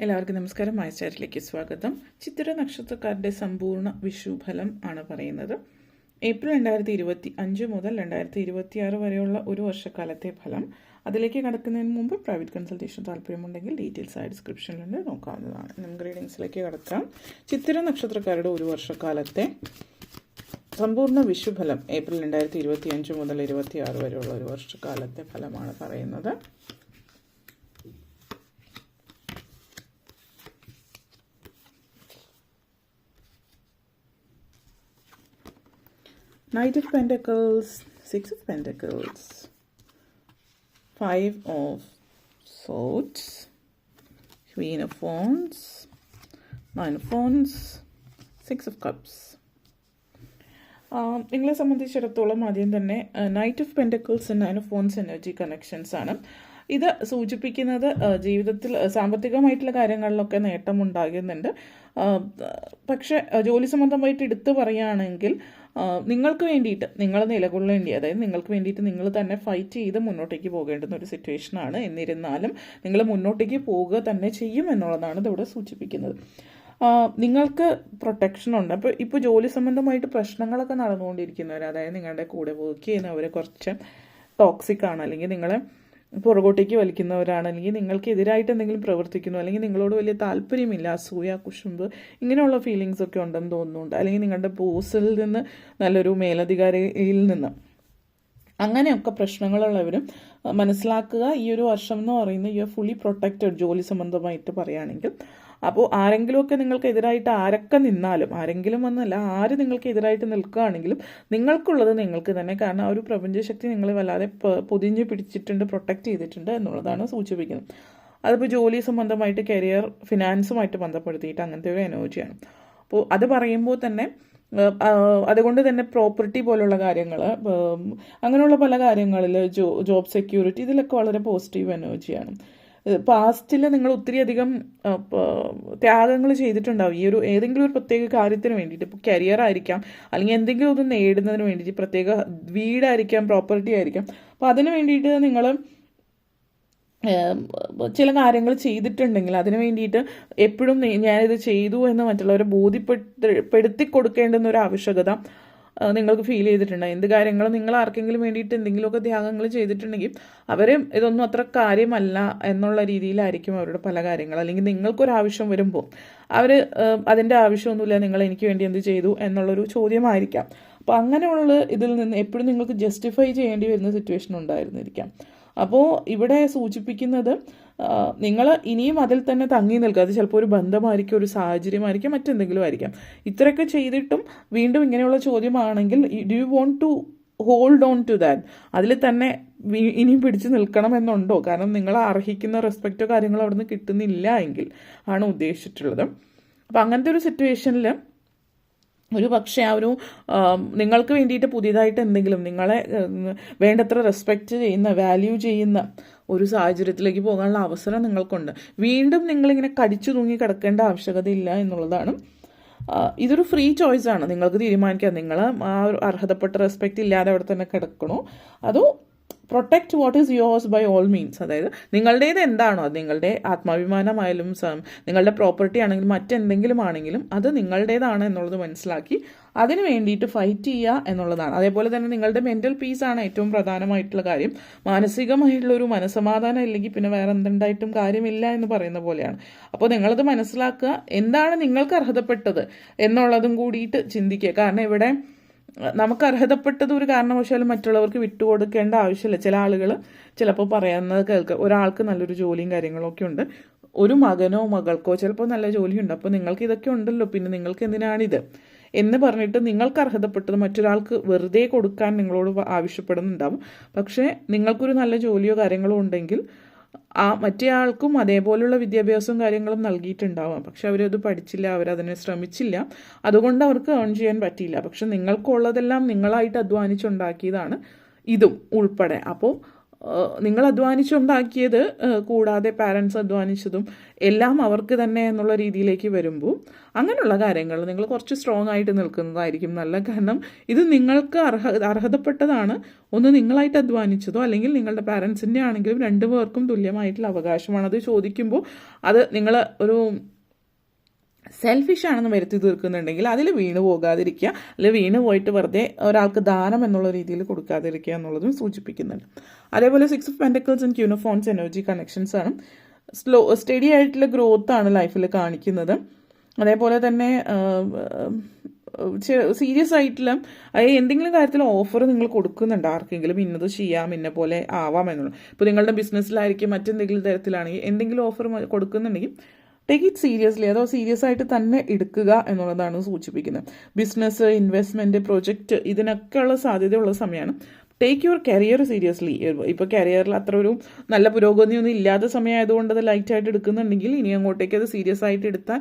എല്ലാവർക്കും നമസ്കാരം. മായച്ചാരിലേക്ക് സ്വാഗതം. ചിത്തിര നക്ഷത്രക്കാരുടെ സമ്പൂർണ്ണ വിഷുഫലം ആണ് പറയുന്നത്. ഏപ്രിൽ 2025 മുതൽ 2026 വരെയുള്ള ഒരു വർഷക്കാലത്തെ ഫലം. അതിലേക്ക് കടക്കുന്നതിന് മുമ്പ് പ്രൈവറ്റ് കൺസൾട്ടേഷൻ താല്പര്യമുണ്ടെങ്കിൽ ഡീറ്റെയിൽസ് ആയി ഡിസ്ക്രിപ്ഷനിൽ നോക്കാവുന്നതാണ്. നമുക്ക് റീഡിങ്സിലേക്ക് കടക്കാം. ചിത്തിര നക്ഷത്രക്കാരുടെ ഒരു വർഷക്കാലത്തെ സമ്പൂർണ്ണ വിഷുഫലം ഏപ്രിൽ 2025 മുതൽ 2026 വരെയുള്ള ഒരു വർഷക്കാലത്തെ ഫലമാണ് പറയുന്നത്. Knight of Pentacles, Six of Pentacles, Five of Swords, Queen of Wands, Nine of Wands, Six of Cups. നിങ്ങളെ സംബന്ധിച്ചിടത്തോളം ആദ്യം തന്നെ knight of pentacles nine of wands energy connections ആണ്. ഇത് സൂചിപ്പിക്കുന്നത് ജീവിതത്തിൽ സാമ്പത്തികമായിട്ടുള്ള കാര്യങ്ങളിലൊക്കെ നേട്ടം ഉണ്ടാകുന്നുണ്ട്. പക്ഷെ ജോലി സംബന്ധമായിട്ട് എടുത്തു പറയുകയാണെങ്കിൽ നിങ്ങൾക്ക് വേണ്ടിയിട്ട് നിങ്ങൾ നിലകൊള്ളേണ്ടി, അതായത് നിങ്ങൾക്ക് വേണ്ടിയിട്ട് നിങ്ങൾ തന്നെ ഫൈറ്റ് ചെയ്ത് മുന്നോട്ടേക്ക് പോകേണ്ടുന്ന ഒരു സിറ്റുവേഷനാണ്. എന്നിരുന്നാലും നിങ്ങൾ മുന്നോട്ടേക്ക് പോവുക തന്നെ ചെയ്യും എന്നുള്ളതാണ് ഇതിവിടെ സൂചിപ്പിക്കുന്നത്. നിങ്ങൾക്ക് പ്രൊട്ടക്ഷൻ ഉണ്ട്. ഇപ്പോൾ ജോലി സംബന്ധമായിട്ട് പ്രശ്നങ്ങളൊക്കെ നടന്നുകൊണ്ടിരിക്കുന്നവർ, അതായത് നിങ്ങളുടെ കൂടെ വർക്ക് ചെയ്യുന്നവർ കുറച്ച് ടോക്സിക് ആണ്, അല്ലെങ്കിൽ നിങ്ങളെ പുറകോട്ടേക്ക് വലിക്കുന്നവരാണ്, അല്ലെങ്കിൽ നിങ്ങൾക്ക് എതിരായിട്ട് എന്തെങ്കിലും പ്രവർത്തിക്കുന്നു, അല്ലെങ്കിൽ നിങ്ങളോട് വലിയ താല്പര്യമില്ല, അസൂയ, കുശുമ്പ്, ഇങ്ങനെയുള്ള ഫീലിങ്സ് ഒക്കെ ഉണ്ടെന്ന് തോന്നുന്നുണ്ട്. അല്ലെങ്കിൽ നിങ്ങളുടെ ബോസിൽ നിന്ന്, നല്ലൊരു മേലധികാരിയിൽ നിന്ന്, അങ്ങനെയൊക്കെ പ്രശ്നങ്ങളുള്ളവരും മനസ്സിലാക്കുക. ഈ ഒരു വർഷം എന്ന് പറയുന്നത് യു ആർ ഫുള്ളി പ്രൊട്ടക്റ്റഡ് ജോലി സംബന്ധമായിട്ട് പറയുകയാണെങ്കിൽ. അപ്പോൾ ആരെങ്കിലുമൊക്കെ നിങ്ങൾക്ക് എതിരായിട്ട് ആരൊക്കെ നിന്നാലും, ആരെങ്കിലും എന്നല്ല, ആര് നിങ്ങൾക്ക് എതിരായിട്ട് നിൽക്കുകയാണെങ്കിലും നിങ്ങൾക്കുള്ളത് നിങ്ങൾക്ക് തന്നെ. കാരണം ആ ഒരു പ്രപഞ്ചശക്തി നിങ്ങളെ വല്ലാതെ പൊതിഞ്ഞ് പിടിച്ചിട്ടുണ്ട്, പ്രൊട്ടക്റ്റ് ചെയ്തിട്ടുണ്ട് എന്നുള്ളതാണ് സൂചിപ്പിക്കുന്നത്. അതിപ്പോൾ ജോലി സംബന്ധമായിട്ട്, കരിയർ, ഫിനാൻസുമായിട്ട് ബന്ധപ്പെടുത്തിയിട്ട് അങ്ങനത്തെ ഒരു എനർജിയാണ്. അപ്പോൾ അത് പറയുമ്പോൾ തന്നെ അതുകൊണ്ട് തന്നെ പ്രോപ്പർട്ടി പോലുള്ള കാര്യങ്ങൾ, അങ്ങനെയുള്ള പല കാര്യങ്ങളിൽ, ജോബ് സെക്യൂരിറ്റി, ഇതിലൊക്കെ വളരെ പോസിറ്റീവ് എനർജിയാണ്. പാസ്റ്റിൽ നിങ്ങൾ ഒത്തിരി അധികം ത്യാഗങ്ങൾ ചെയ്തിട്ടുണ്ടാവും ഈ ഒരു ഏതെങ്കിലും ഒരു പ്രത്യേക കാര്യത്തിന് വേണ്ടിയിട്ട്. ഇപ്പോൾ കരിയർ ആയിരിക്കാം, അല്ലെങ്കിൽ എന്തെങ്കിലും ഒന്ന് നേടുന്നതിന് വേണ്ടിയിട്ട്, പ്രത്യേക വീടായിരിക്കാം, പ്രോപ്പർട്ടി ആയിരിക്കാം. അപ്പോൾ അതിന് വേണ്ടിയിട്ട് നിങ്ങൾ ചില കാര്യങ്ങൾ ചെയ്തിട്ടുണ്ടെങ്കിൽ അതിന് വേണ്ടിയിട്ട് എപ്പോഴും ഞാനിത് ചെയ്തു എന്ന് മറ്റുള്ളവരെ ബോധ്യപ്പെടുത്തി കൊടുക്കേണ്ടുന്ന ഒരു ആവശ്യകത നിങ്ങൾക്ക് ഫീൽ ചെയ്തിട്ടുണ്ട്. എന്ത് കാര്യങ്ങളും നിങ്ങൾ ആർക്കെങ്കിലും വേണ്ടിയിട്ട് എന്തെങ്കിലുമൊക്കെ ത്യാഗങ്ങൾ ചെയ്തിട്ടുണ്ടെങ്കിൽ അവർ ഇതൊന്നും അത്ര കാര്യമല്ല എന്നുള്ള രീതിയിലായിരിക്കും അവരുടെ പല കാര്യങ്ങൾ. അല്ലെങ്കിൽ നിങ്ങൾക്കൊരാവശ്യം വരുമ്പോൾ അവർ അതിൻ്റെ ആവശ്യമൊന്നുമില്ല, നിങ്ങൾ എനിക്ക് വേണ്ടി എന്ത് ചെയ്തു എന്നുള്ളൊരു ചോദ്യമായിരിക്കാം. അപ്പോൾ അങ്ങനെയുള്ള ഇതിൽ നിന്ന് എപ്പോഴും നിങ്ങൾക്ക് ജസ്റ്റിഫൈ ചെയ്യേണ്ടി വരുന്ന സിറ്റുവേഷൻ ഉണ്ടായിരുന്നിരിക്കാം. അപ്പോൾ ഇവിടെ സൂചിപ്പിക്കുന്നത് നിങ്ങൾ ഇനിയും അതിൽ തന്നെ തങ്ങി നിൽക്കുക. അത് ചിലപ്പോൾ ഒരു ബന്ധമായിരിക്കും, ഒരു സാഹചര്യമായിരിക്കും, മറ്റെന്തെങ്കിലും ആയിരിക്കാം. ഇത്രയൊക്കെ ചെയ്തിട്ടും വീണ്ടും ഇങ്ങനെയുള്ള ചോദ്യമാണെങ്കിൽ do you want to hold on to that, അതിൽ തന്നെ ഇനിയും പിടിച്ചു നിൽക്കണമെന്നുണ്ടോ? കാരണം നിങ്ങൾ അർഹിക്കുന്ന റെസ്പെക്റ്റോ കാര്യങ്ങളോ അവിടെ നിന്ന് കിട്ടുന്നില്ല എങ്കിൽ ആണ് ഉദ്ദേശിച്ചിട്ടുള്ളത്. അപ്പോൾ അങ്ങനത്തെ ഒരു സിറ്റുവേഷനിൽ ഒരു പക്ഷേ ആ ഒരു നിങ്ങൾക്ക് വേണ്ടിയിട്ട് പുതിയതായിട്ട് എന്തെങ്കിലും നിങ്ങളെ വേണ്ടത്ര റെസ്പെക്റ്റ് ചെയ്യുന്ന, വാല്യൂ ചെയ്യുന്ന ഒരു സാഹചര്യത്തിലേക്ക് പോകാനുള്ള അവസരം നിങ്ങൾക്കുണ്ട്. വീണ്ടും നിങ്ങളിങ്ങനെ കടിച്ചു തൂങ്ങി കിടക്കേണ്ട ആവശ്യകതയില്ല എന്നുള്ളതാണ്. ഇതൊരു ഫ്രീ ചോയ്സാണ്. നിങ്ങൾക്ക് തീരുമാനിക്കാം നിങ്ങൾ ആ അർഹതപ്പെട്ട റെസ്പെക്റ്റ് ഇല്ലാതെ അവിടെ തന്നെ കിടക്കണോ, അതോ protect what is yours by all means. അതായത് നിങ്ങളുടേത് എന്താണോ, അത് നിങ്ങളുടെ ആത്മാഭിമാനമായാലും നിങ്ങളുടെ പ്രോപ്പർട്ടി ആണെങ്കിലും മറ്റെന്തെങ്കിലും ആണെങ്കിലും അത് നിങ്ങളുടേതാണ് എന്നുള്ളത് മനസ്സിലാക്കി അതിന് വേണ്ടിയിട്ട് ഫൈറ്റ് ചെയ്യുക എന്നുള്ളതാണ്. അതേപോലെ തന്നെ നിങ്ങളുടെ മെൻ്റൽ പീസാണ് ഏറ്റവും പ്രധാനമായിട്ടുള്ള കാര്യം. മാനസികമായിട്ടുള്ളൊരു മനസ്സമാധാനം ഇല്ലെങ്കിൽ പിന്നെ വേറെ എന്തുണ്ടായിട്ടും കാര്യമില്ല എന്ന് പറയുന്ന പോലെയാണ്. അപ്പോൾ നിങ്ങളത് മനസ്സിലാക്കുക, എന്താണ് നിങ്ങൾക്ക് അർഹതപ്പെട്ടത് എന്നുള്ളതും കൂടിയിട്ട് ചിന്തിക്കുക. കാരണം ഇവിടെ നമുക്ക് അർഹതപ്പെട്ടത് ഒരു കാരണവശാലും മറ്റുള്ളവർക്ക് വിട്ടുകൊടുക്കേണ്ട ആവശ്യമില്ല. ചില ആളുകൾ ചിലപ്പോൾ പറയുന്നത് കേൾക്കുക, ഒരാൾക്ക് നല്ലൊരു ജോലിയും കാര്യങ്ങളൊക്കെ ഉണ്ട്, ഒരു മകനോ മകൾക്കോ ചിലപ്പോൾ നല്ല ജോലിയുണ്ട്, അപ്പോൾ നിങ്ങൾക്ക് ഇതൊക്കെ ഉണ്ടല്ലോ, പിന്നെ നിങ്ങൾക്ക് എന്തിനാണിത് എന്ന് പറഞ്ഞിട്ട് നിങ്ങൾക്ക് അർഹതപ്പെട്ടത് മറ്റൊരാൾക്ക് വെറുതെ കൊടുക്കാൻ നിങ്ങളോട് ആവശ്യപ്പെടുന്നുണ്ടാവും. പക്ഷേ നിങ്ങൾക്കൊരു നല്ല ജോലിയോ കാര്യങ്ങളോ ഉണ്ടെങ്കിൽ ആ മറ്റേ ആൾക്കും അതേപോലെയുള്ള വിദ്യാഭ്യാസവും കാര്യങ്ങളും നൽകിയിട്ടുണ്ടാവാം. പക്ഷെ അവരത് പഠിച്ചില്ല, അവരതിനെ ശ്രമിച്ചില്ല, അതുകൊണ്ട് അവർക്ക് ഏൺ ചെയ്യാൻ പറ്റിയില്ല. പക്ഷെ നിങ്ങൾക്കുള്ളതെല്ലാം നിങ്ങളായിട്ട് അധ്വാനിച്ചുണ്ടാക്കിയതാണ് ഇതും ഉൾപ്പെടെ. അപ്പോൾ നിങ്ങൾ അധ്വാനിച്ചുണ്ടാക്കിയത് കൂടാതെ പാരൻസ് അധ്വാനിച്ചതും എല്ലാം അവർക്ക് തന്നെ എന്നുള്ള രീതിയിലേക്ക് വരുമ്പോൾ അങ്ങനെയുള്ള കാര്യങ്ങൾ നിങ്ങൾ കുറച്ച് സ്ട്രോങ് ആയിട്ട് നിൽക്കുന്നതായിരിക്കും നല്ല. കാരണം ഇത് നിങ്ങൾക്ക് അർഹതപ്പെട്ടതാണ്. ഒന്ന് നിങ്ങളായിട്ട് അധ്വാനിച്ചതോ അല്ലെങ്കിൽ നിങ്ങളുടെ പാരൻസിൻ്റെ ആണെങ്കിലും രണ്ടു പേർക്കും തുല്യമായിട്ടുള്ള അവകാശമാണ്. അത് ചോദിക്കുമ്പോൾ അത് നിങ്ങൾ ഒരു സെൽഫിഷ് ആണെന്ന് വരുത്തി തീർക്കുന്നുണ്ടെങ്കിൽ അതിൽ വീണ് പോകാതിരിക്കുക, അല്ലെങ്കിൽ വീണ് പോയിട്ട് വെറുതെ ഒരാൾക്ക് ദാനം എന്നുള്ള രീതിയിൽ കൊടുക്കാതിരിക്കുക എന്നുള്ളതും സൂചിപ്പിക്കുന്നുണ്ട്. അതേപോലെ 6 of pentacles and queen of phones energy connections ആണ്. സ്റ്റഡി ആയിട്ടുള്ള ഗ്രോത്ത് ആണ് ലൈഫിൽ കാണിക്കുന്നത്. അതേപോലെ തന്നെ സീരിയസ് ആയിട്ടുള്ള എന്തെങ്കിലും കാര്യത്തിൽ ഓഫർ നിങ്ങൾ കൊടുക്കുന്നുണ്ട് ആർക്കെങ്കിലും, ഇന്നത് ചെയ്യാം, ഇന്ന പോലെ ആവാം എന്നുള്ളത്. ഇപ്പോൾ നിങ്ങളുടെ ബിസിനസ്സിലായിരിക്കും മറ്റെന്തെങ്കിലും തരത്തിലാണെങ്കിൽ എന്തെങ്കിലും ഓഫർ കൊടുക്കുന്നുണ്ടെങ്കിൽ ടേക്ക് ഇറ്റ് സീരിയസ്ലി, അതോ സീരിയസ് ആയിട്ട് തന്നെ എടുക്കുക എന്നുള്ളതാണ് സൂചിപ്പിക്കുന്നത്. ബിസിനസ്, ഇൻവെസ്റ്റ്മെൻറ്റ്, പ്രൊജക്റ്റ് ഇതിനൊക്കെയുള്ള സാധ്യതയുള്ള സമയമാണ്. Take your career seriously. ഇപ്പോൾ കരിയറിൽ അത്ര ഒരു നല്ല പുരോഗതിയൊന്നും ഇല്ലാത്ത സമയമായതുകൊണ്ട് അത് ലൈറ്റായിട്ട് എടുക്കുന്നുണ്ടെങ്കിൽ ഇനി അങ്ങോട്ടേക്ക് അത് സീരിയസ് ആയിട്ട് എടുത്താൽ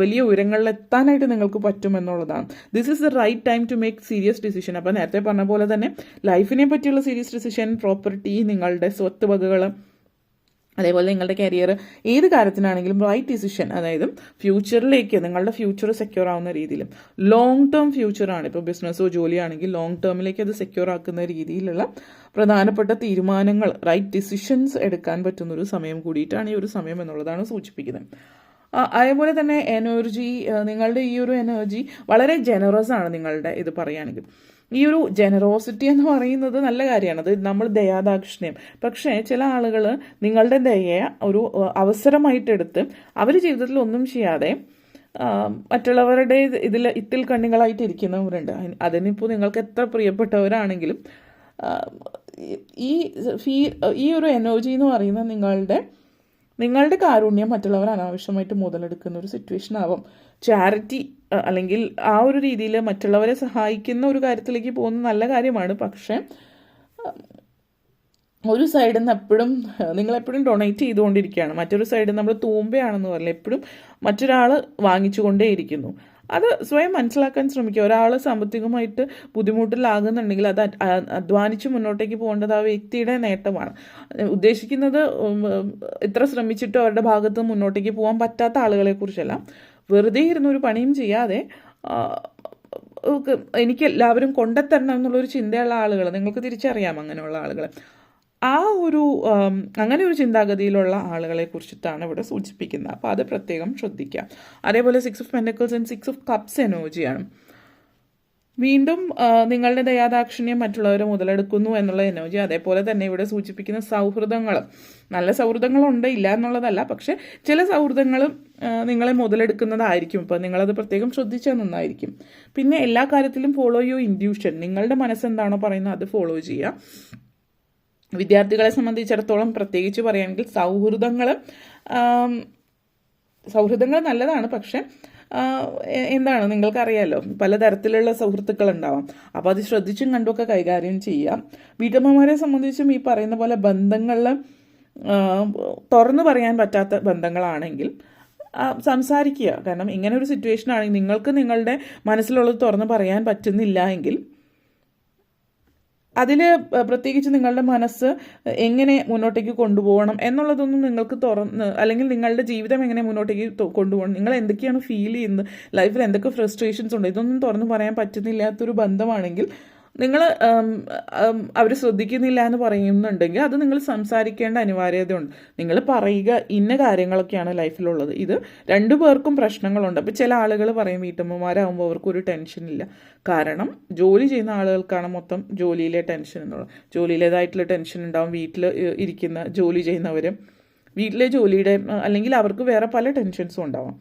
വലിയ ഉയരങ്ങളിൽ എത്താനായിട്ട് നിങ്ങൾക്ക് പറ്റുമെന്നുള്ളതാണ്. This is the right time to make serious decision. അപ്പോൾ നേരത്തെ പറഞ്ഞ പോലെ തന്നെ ലൈഫിനെ പറ്റിയുള്ള സീരിയസ് ഡിസിഷൻ, പ്രോപ്പർട്ടി, നിങ്ങളുടെ സ്വത്ത് വകകൾ, അതേപോലെ നിങ്ങളുടെ കരിയർ, ഏത് കാര്യത്തിനാണെങ്കിലും റൈറ്റ് ഡിസിഷൻ, അതായത് ഫ്യൂച്ചറിലേക്ക് നിങ്ങളുടെ ഫ്യൂച്ചർ സെക്യൂർ ആവുന്ന രീതിയിലും ലോങ് ടേം ഫ്യൂച്ചറാണ്. ഇപ്പോൾ ബിസിനസ്സോ ജോലിയാണെങ്കിൽ ലോങ് ടേമിലേക്ക് അത് സെക്യൂർ ആക്കുന്ന രീതിയിലുള്ള പ്രധാനപ്പെട്ട തീരുമാനങ്ങൾ, റൈറ്റ് ഡിസിഷൻസ് എടുക്കാൻ പറ്റുന്നൊരു സമയം കൂടിയിട്ടാണ് ഈ ഒരു സമയം എന്നുള്ളതാണ് സൂചിപ്പിക്കുന്നത്. അതേപോലെ തന്നെ എനർജി, നിങ്ങളുടെ ഈ ഒരു എനർജി വളരെ ജനറസ് ആണ്. നിങ്ങളുടെ ഇത് പറയുകയാണെങ്കിൽ ഈ ഒരു ജനറോസിറ്റി എന്ന് പറയുന്നത് നല്ല കാര്യമാണ്, അത് നമ്മൾ ദയാദാക്ഷിണ്യം. പക്ഷേ ചില ആളുകൾ നിങ്ങളുടെ ദയയെ ഒരു അവസരമായിട്ടെടുത്ത് അവർ ജീവിതത്തിൽ ഒന്നും ചെയ്യാതെ മറ്റുള്ളവരുടെ ഇത്തിൽ കണ്ണികളായിട്ട് ഇരിക്കുന്നവരുണ്ട്. അതിനിപ്പോൾ നിങ്ങൾക്ക് എത്ര പ്രിയപ്പെട്ടവരാണെങ്കിലും ഈ ഒരു എനർജി എന്ന് പറയുന്നത് നിങ്ങളുടെ കാരുണ്യം മറ്റുള്ളവർ അനാവശ്യമായിട്ട് മുതലെടുക്കുന്ന ഒരു സിറ്റുവേഷൻ ആവാം. ചാരിറ്റി അല്ലെങ്കിൽ ആ ഒരു രീതിയിൽ മറ്റുള്ളവരെ സഹായിക്കുന്ന ഒരു കാര്യത്തിലേക്ക് പോകുന്ന നല്ല കാര്യമാണ്. പക്ഷേ ഒരു സൈഡിൽ നിന്ന് എപ്പോഴും നിങ്ങളെപ്പോഴും ഡൊണേറ്റ് ചെയ്തുകൊണ്ടിരിക്കുകയാണ്, മറ്റൊരു സൈഡിൽ നമ്മൾ തൂമ്പയാണെന്ന് പറഞ്ഞാൽ എപ്പോഴും മറ്റൊരാൾ വാങ്ങിച്ചുകൊണ്ടേയിരിക്കുന്നു. അത് സ്വയം മനസ്സിലാക്കാൻ ശ്രമിക്കുക. ഒരാൾ സാമ്പത്തികമായിട്ട് ബുദ്ധിമുട്ടിലാകുന്നുണ്ടെങ്കിൽ അത് അധ്വാനിച്ച് മുന്നോട്ടേക്ക് പോകേണ്ടത് ആ വ്യക്തിയുടെ നേട്ടമാണ്. ഉദ്ദേശിക്കുന്നത് എത്ര ശ്രമിച്ചിട്ടും അവരുടെ ഭാഗത്ത് മുന്നോട്ടേക്ക് പോകാൻ പറ്റാത്ത ആളുകളെ കുറിച്ചല്ല. വെറുതെ ഇരുന്നൊരു പണിയും ചെയ്യാതെ എനിക്ക് എല്ലാവരും കൊണ്ടെത്തരണം എന്നുള്ളൊരു ചിന്തയുള്ള ആളുകൾ നിങ്ങൾക്ക് തിരിച്ചറിയാം. അങ്ങനെയുള്ള ആളുകൾ അങ്ങനെ ഒരു ചിന്താഗതിയിലുള്ള ആളുകളെ കുറിച്ചിട്ടാണ് ഇവിടെ സൂചിപ്പിക്കുന്നത്. അപ്പോൾ അത് പ്രത്യേകം ശ്രദ്ധിക്കുക. അതേപോലെ 6 of pentacles and 6 of cups എനർജിയാണ്. വീണ്ടും നിങ്ങളുടെ ദയാദാക്ഷിണ്യം മറ്റുള്ളവരെ മുതലെടുക്കുന്നു എന്നുള്ള എനർജി. അതേപോലെ തന്നെ ഇവിടെ സൂചിപ്പിക്കുന്ന സൗഹൃദങ്ങൾ, നല്ല സൗഹൃദങ്ങളുണ്ട്, ഇല്ല എന്നുള്ളതല്ല. പക്ഷേ ചില സൗഹൃദങ്ങളും നിങ്ങളെ മുതലെടുക്കുന്നതായിരിക്കും. ഇപ്പോൾ നിങ്ങളത് പ്രത്യേകം ശ്രദ്ധിച്ചാൽ നന്നായിരിക്കും. പിന്നെ എല്ലാ കാര്യത്തിലും ഫോളോ യുവർ ഇൻഡ്യൂഷൻ, നിങ്ങളുടെ മനസ്സെന്താണോ പറയുന്നത് അത് ഫോളോ ചെയ്യുക. വിദ്യാർത്ഥികളെ സംബന്ധിച്ചിടത്തോളം പ്രത്യേകിച്ച് പറയുകയാണെങ്കിൽ സൗഹൃദങ്ങൾ നല്ലതാണ്. പക്ഷെ എന്താണ് നിങ്ങൾക്കറിയാമല്ലോ, പലതരത്തിലുള്ള സുഹൃത്തുക്കൾ ഉണ്ടാവാം. അപ്പോൾ അത് ശ്രദ്ധിച്ചും കണ്ടുമൊക്കെ കൈകാര്യം ചെയ്യാം. വീട്ടമ്മമാരെ സംബന്ധിച്ചും ഈ പറയുന്ന പോലെ ബന്ധങ്ങളിൽ തുറന്നു പറയാൻ പറ്റാത്ത ബന്ധങ്ങളാണെങ്കിൽ സംസാരിക്കുക. കാരണം ഇങ്ങനെ ഒരു സിറ്റുവേഷൻ ആണെങ്കിൽ നിങ്ങൾക്ക് നിങ്ങളുടെ മനസ്സിലുള്ളത് തുറന്നു പറയാൻ പറ്റുന്നില്ല എങ്കിൽ അതിൽ പ്രത്യേകിച്ച് നിങ്ങളുടെ മനസ്സ് എങ്ങനെ മുന്നോട്ടേക്ക് കൊണ്ടുപോകണം എന്നുള്ളതൊന്നും നിങ്ങൾക്ക് അല്ലെങ്കിൽ നിങ്ങളുടെ ജീവിതം എങ്ങനെ മുന്നോട്ടേക്ക് കൊണ്ടുപോകണം, നിങ്ങൾ എന്തൊക്കെയാണ് ഫീൽ ചെയ്യുന്നത്, ലൈഫിൽ എന്തൊക്കെ ഫ്രസ്ട്രേഷൻസ് ഉണ്ട്, ഇതൊന്നും തുറന്നു പറയാൻ പറ്റുന്നില്ലാത്തൊരു ബന്ധമാണെങ്കിൽ നിങ്ങൾ അവർ ശ്രദ്ധിക്കുന്നില്ല എന്ന് പറയുന്നുണ്ടെങ്കിൽ അത് നിങ്ങൾ സംസാരിക്കേണ്ട അനിവാര്യതയുണ്ട്. നിങ്ങൾ പറയുക ഇന്ന കാര്യങ്ങളൊക്കെയാണ് ലൈഫിലുള്ളത്. ഇത് രണ്ടു പേർക്കും പ്രശ്നങ്ങളുണ്ട്. അപ്പോൾ ചില ആളുകൾ പറയും വീട്ടമ്മമാരാകുമ്പോൾ അവർക്കൊരു ടെൻഷനില്ല. കാരണം ജോലി ചെയ്യുന്ന ആളുകൾക്കാണ് മൊത്തം ജോലിയിലെ ടെൻഷൻ എന്നുള്ളത്. ജോലിയിലേതായിട്ടുള്ള ടെൻഷൻ ഉണ്ടാവും. വീട്ടിൽ ഇരിക്കുന്ന ജോലി ചെയ്യുന്നവർ വീട്ടിലെ ജോലിയുടെ അല്ലെങ്കിൽ അവർക്ക് വേറെ പല ടെൻഷൻസും ഉണ്ടാവാം.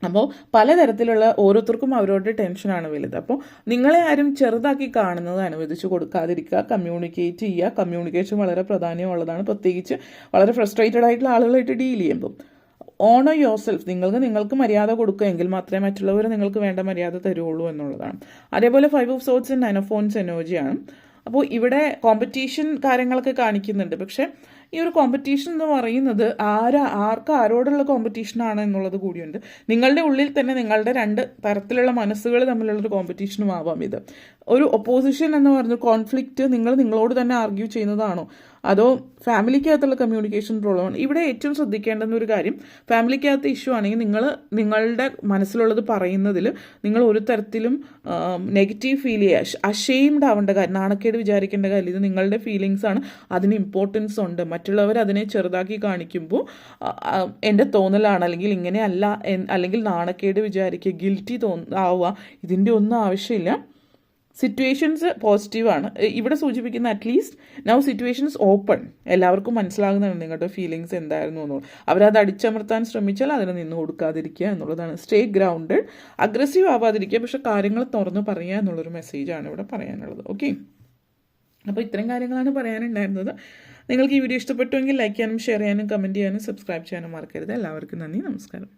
അപ്പോൾ പലതരത്തിലുള്ള ഓരോരുത്തർക്കും അവരവരുടെ ടെൻഷനാണ് വലുത്. അപ്പോൾ നിങ്ങളെ ആരും ചെറുതാക്കി കാണുന്നത് അനുവദിച്ചു കൊടുക്കാതിരിക്കുക. കമ്മ്യൂണിക്കേറ്റ് ചെയ്യുക. കമ്മ്യൂണിക്കേഷൻ വളരെ പ്രാധാന്യമുള്ളതാണ്, പ്രത്യേകിച്ച് വളരെ ഫ്രസ്ട്രേറ്റഡ് ആയിട്ടുള്ള ആളുകളായിട്ട് ഡീൽ ചെയ്യുമ്പോൾ. ഓണർ യുവർ സെൽഫ്, നിങ്ങൾക്ക് മര്യാദ കൊടുക്കുക, എങ്കിൽ മാത്രമേ മറ്റുള്ളവർ നിങ്ങൾക്ക് വേണ്ട മര്യാദ തരുള്ളൂ എന്നുള്ളതാണ്. അതേപോലെ 5 of sorts and 9 of phones എനർജിയാണ്. അപ്പോൾ ഇവിടെ കോമ്പറ്റീഷൻ കാര്യങ്ങളൊക്കെ കാണിക്കുന്നുണ്ട്. പക്ഷേ ഈ ഒരു കോമ്പറ്റീഷൻ എന്ന് പറയുന്നത് ആരോടുള്ള കോമ്പറ്റീഷനാണ് എന്നുള്ളത് കൂടിയുണ്ട്. നിങ്ങളുടെ ഉള്ളിൽ തന്നെ നിങ്ങളുടെ രണ്ട് തരത്തിലുള്ള മനസ്സുകൾ തമ്മിലുള്ളൊരു കോമ്പറ്റീഷനും ആവാം ഇത്. ഒരു ഒപ്പോസിഷൻ എന്ന് പറഞ്ഞ കോൺഫ്ലിക്റ്റ് നിങ്ങളോട് തന്നെ ആർഗ്യൂ ചെയ്യുന്നതാണോ, അതോ ഫാമിലിക്കകത്തുള്ള കമ്മ്യൂണിക്കേഷൻ പ്രോബ്ലമാണ്? ഇവിടെ ഏറ്റവും ശ്രദ്ധിക്കേണ്ടുന്ന ഒരു കാര്യം, ഫാമിലിക്കകത്ത് ഇഷ്യൂ ആണെങ്കിൽ നിങ്ങളുടെ മനസ്സിലുള്ളത് പറയുന്നതിൽ നിങ്ങൾ ഒരു തരത്തിലും നെഗറ്റീവ് ഫീൽ ചെയ്യുക, അഷെയിംഡ് ആവേണ്ട കാര്യം, നാണക്കേട് വിചാരിക്കേണ്ട കാര്യം. ഇത് നിങ്ങളുടെ ഫീലിങ്സ് ആണ്, അതിന് ഇമ്പോർട്ടൻസ് ഉണ്ട്. മറ്റുള്ളവർ അതിനെ ചെറുതാക്കി കാണിക്കുമ്പോൾ എൻ്റെ തോന്നലാണ്, അല്ലെങ്കിൽ ഇങ്ങനെയല്ല, അല്ലെങ്കിൽ നാണക്കേട് വിചാരിക്കുക, ഗിൽറ്റി ആവുക, ഇതിൻ്റെ ഒന്നും ആവശ്യമില്ല. സിറ്റുവേഷൻസ് പോസിറ്റീവാണ് ഇവിടെ സൂചിപ്പിക്കുന്ന. അറ്റ്ലീസ്റ്റ് നൗ സിറ്റുവേഷൻസ് ഓപ്പൺ, എല്ലാവർക്കും മനസ്സിലാകുന്നതാണ് നിങ്ങളുടെ ഫീലിങ്സ് എന്തായിരുന്നു എന്നുള്ളത്. അവരത് അടിച്ചമർത്താൻ ശ്രമിച്ചാൽ അതിന് നിന്ന് കൊടുക്കാതിരിക്കുക എന്നുള്ളതാണ്. സ്റ്റേ ഗ്രൗണ്ടഡ്, അഗ്രസീവ് ആവാതിരിക്കുക, പക്ഷെ കാര്യങ്ങൾ തുറന്ന് പറയുക എന്നുള്ളൊരു മെസ്സേജാണ് ഇവിടെ പറയാനുള്ളത്. ഓക്കെ, അപ്പോൾ ഇത്രയും കാര്യങ്ങളാണ് പറയാനുണ്ടായിരുന്നത്. നിങ്ങൾക്ക് ഈ വീഡിയോ ഇഷ്ടപ്പെട്ടുവെങ്കിൽ ലൈക്ക് ചെയ്യാനും ഷെയർ ചെയ്യാനും കമൻറ്റ് ചെയ്യാനും സബ്സ്ക്രൈബ് ചെയ്യാനും മറക്കരുത്. എല്ലാവർക്കും നന്ദി, നമസ്കാരം.